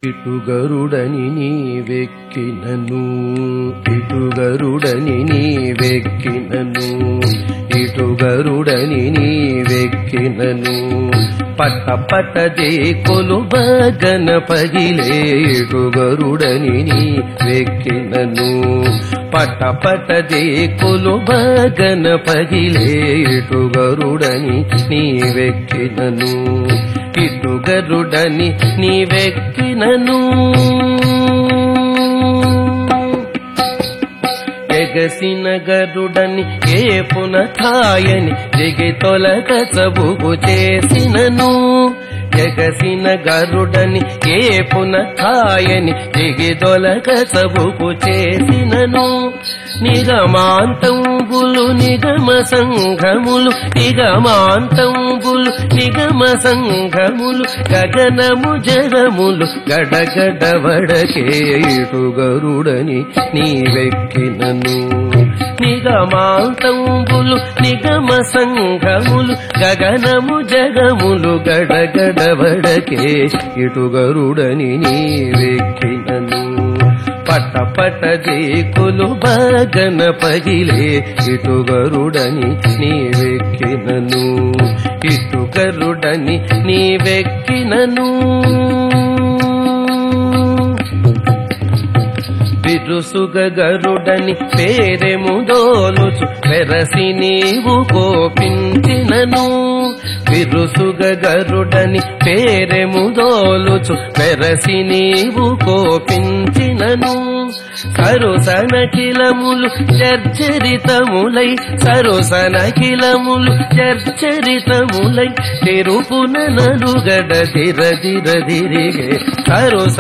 ఇటుగరుడని నీవెక్కినను ఇటుగరుడని నీవెక్కినను ఇటుగరుడని నీవెక్కినను పట్ట పట్టదే కొలువ గణపగిలే ఇటుగరుడని నీవెక్కినను పట్ట పట్టదే కొలువ గణపగిలే ఇటుగరుడని నీవెక్కినను ఇటుగరుడని నీవెక్కినను ఎగసిన గరుడని ఏపున థాయని దిగి తొలగ చబుగు చేసినను ఎగసిన గరుడని ఏపున థాయని దిగి తొలగ చబుగు చేసినను నిగమాంతంబులు నిగమ సంఘములు నిగమాంతంబులు నిగమ సంఘములు గగనము జగములు గడగడవడకే ఇటుగరుడని నీవెక్కినను నిగమాంతంబులు నిగమ సంఘములు గగనము జగములు గడగడవడకే ఇటుగరుడని నీవెక్కినను పట్ట పట్టదే కొలువ గణపగిలే ఇటుగరుడని నీవెక్కినను ఇటుగరుడని నీవెక్కినను బిరుసుగ గరుడని పేరెముదోలుచు వెరసి నీవు కోపించినను బిరుసుగ గరుడని పేరెముదోలుచు వెరసి నీవు కోపించినను సరుసనఖిలములు జర్జరితములై సరుసనఖిలములు జర్జరితములై తిరుపున నలుగడ దిరదిరదిరిగే సరుస